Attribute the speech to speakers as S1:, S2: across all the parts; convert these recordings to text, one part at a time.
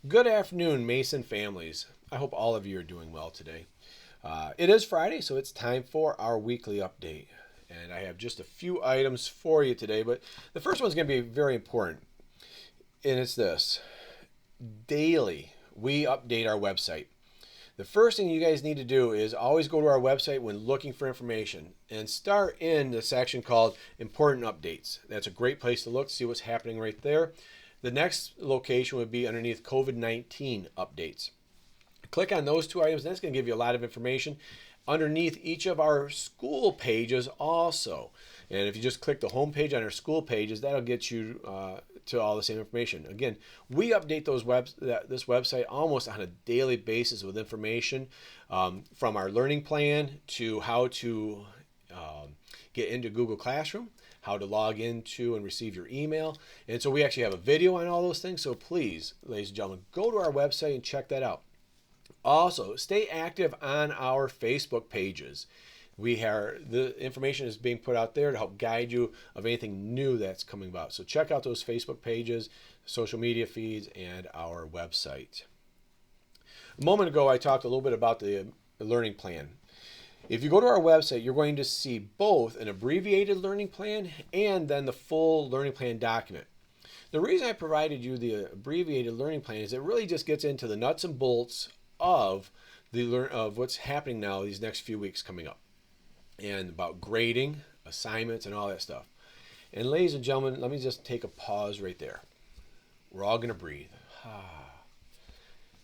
S1: Good afternoon, Mason families. I hope all of you are doing well today. It is Friday, so it's time for our weekly update. And I have just a few items for you today, but the first one's going to be very important. And it's this: daily, we update our website. The first thing you guys need to do is always go to our website when looking for information and start in the section called Important Updates. That's a great place to look to see what's happening right there. The next location would be underneath COVID-19 updates. Click on those two items, and that's going to give you a lot of information underneath each of our school pages also. And if you just click the home page on our school pages, that'll get you to all the same information. Again, we update this website almost on a daily basis with information from our learning plan to how to get into Google Classroom, how to log into and receive your email. And so we actually have a video on all those things. So please, ladies and gentlemen, go to our website and check that out. Also, stay active on our Facebook pages. The information is being put out there to help guide you of anything new that's coming about. So check out those Facebook pages, social media feeds, and our website. A moment ago, I talked a little bit about the learning plan. If you go to our website, you're going to see both an abbreviated learning plan and then the full learning plan document. The reason I provided you the abbreviated learning plan is it really just gets into the nuts and bolts of what's happening now these next few weeks coming up, and about grading, assignments, and all that stuff. And ladies and gentlemen, let me just take a pause right there. We're all going to breathe.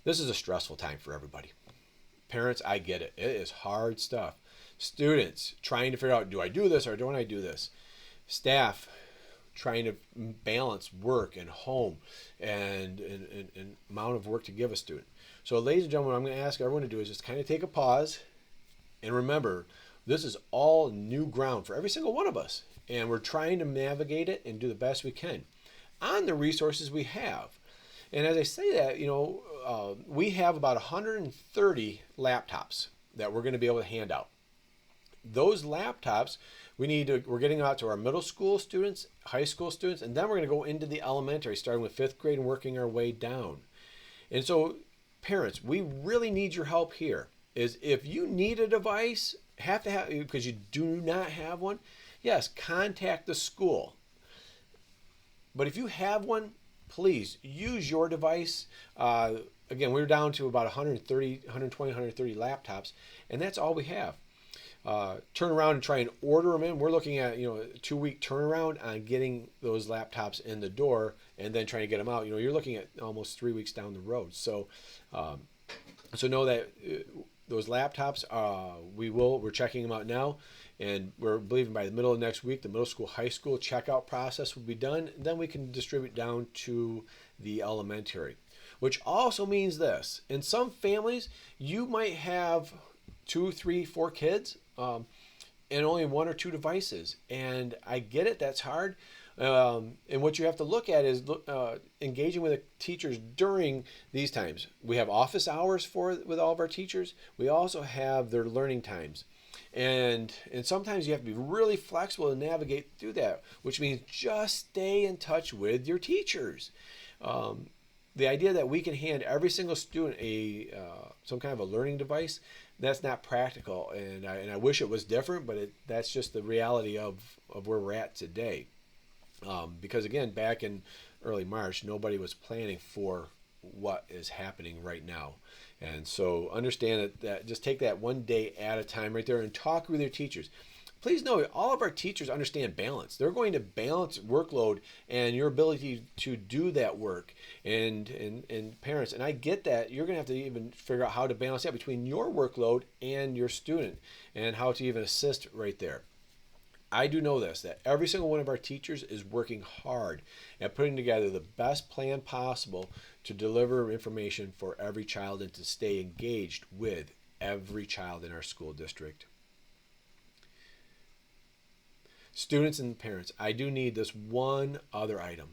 S1: This is a stressful time for everybody. Parents, I get it. It is hard stuff. Students trying to figure out, do I do this or don't I do this? Staff trying to balance work and home and amount of work to give a student. So ladies and gentlemen, what I'm going to ask everyone to do is just kind of take a pause and remember, this is all new ground for every single one of us. And we're trying to navigate it and do the best we can on the resources we have. And as I say that, we have about 130 laptops that we're going to be able to hand out. Those laptops, we're getting out to our middle school students, high school students, and then we're going to go into the elementary, starting with 5th grade and working our way down. And so, parents, we really need your help here. Is if you need a device, because you do not have one, yes, contact the school. But if you have one, please use your device. Again, we're down to about 120, 130 laptops, and that's all we have. Turn around and try and order them in. We're looking at a 2-week turnaround on getting those laptops in the door and then trying to get them out. You're looking at almost 3 weeks down the road. So know that those laptops, we're checking them out now, and we're believing by the middle of next week, the middle school, high school checkout process will be done. Then we can distribute down to the elementary, which also means this: in some families, you might have 2, 3, 4 kids, and only 1 or 2 devices. And I get it; that's hard. And what you have to look at is engaging with the teachers during these times. We have office hours with all of our teachers. We also have their learning times. And sometimes you have to be really flexible to navigate through that, which means just stay in touch with your teachers. The idea that we can hand every single student some kind of a learning device, that's not practical. And I wish it was different, but that's just the reality of where we're at today. Because again, back in early March, nobody was planning for what is happening right now. And so understand that just take that one day at a time right there and talk with your teachers. Please know all of our teachers understand balance. They're going to balance workload and your ability to do that work, and parents. And I get that you're going to have to even figure out how to balance that between your workload and your student and how to even assist right there. I do know this, that every single one of our teachers is working hard at putting together the best plan possible to deliver information for every child and to stay engaged with every child in our school district. Students and parents, I do need this one other item.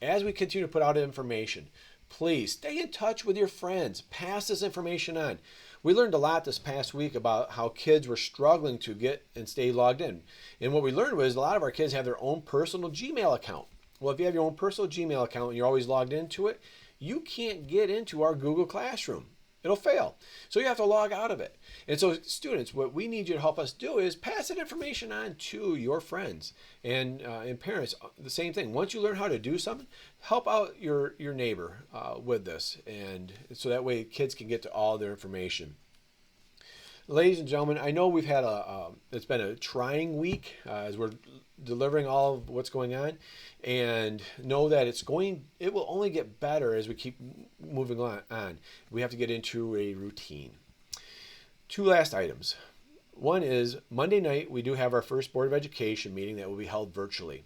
S1: As we continue to put out information, please stay in touch with your friends. Pass this information on. We learned a lot this past week about how kids were struggling to get and stay logged in. And what we learned was a lot of our kids have their own personal Gmail account. Well, if you have your own personal Gmail account and you're always logged into it, you can't get into our Google Classroom. It'll fail. So you have to log out of it. And so students, what we need you to help us do is pass that information on to your friends and parents. The same thing. Once you learn how to do something, help out your neighbor with this. And so that way kids can get to all their information. Ladies and gentlemen, I know we've had it's been a trying week as we're delivering all of what's going on, and know that it will only get better as we keep moving on. We have to get into a routine. Two last items. One is Monday night, we do have our first Board of Education meeting that will be held virtually.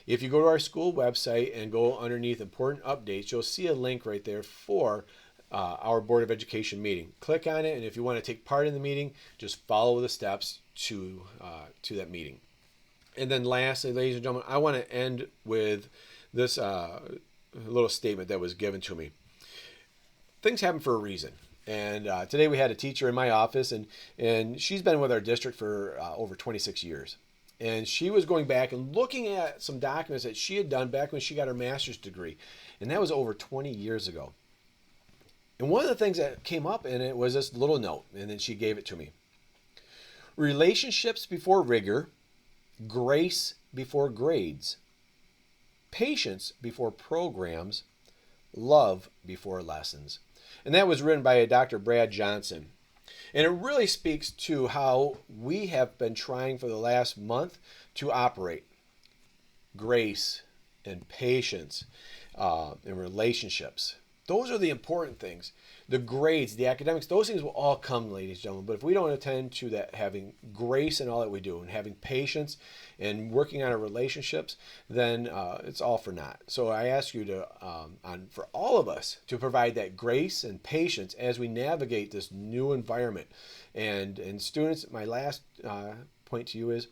S1: If you go to our school website and go underneath important updates, you'll see a link right there for our Board of Education meeting. Click on it, and if you want to take part in the meeting, just follow the steps to that meeting. And then lastly, ladies and gentlemen, I want to end with this little statement that was given to me. Things happen for a reason. And today we had a teacher in my office, and she's been with our district for over 26 years. And she was going back and looking at some documents that she had done back when she got her master's degree. And that was over 20 years ago. And one of the things that came up in it was this little note, and then she gave it to me. Relationships before rigor, grace before grades, patience before programs, love before lessons. And that was written by Dr. Brad Johnson. And it really speaks to how we have been trying for the last month to operate. Grace and patience and relationships. Those are the important things. The grades, the academics, those things will all come, ladies and gentlemen. But if we don't attend to that, having grace in all that we do and having patience and working on our relationships, then it's all for naught. So I ask you to, for all of us, to provide that grace and patience as we navigate this new environment. And students, my last point to you is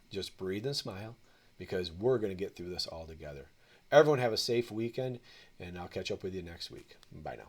S1: just breathe and smile, because we're going to get through this all together. Everyone have a safe weekend, and I'll catch up with you next week. Bye now.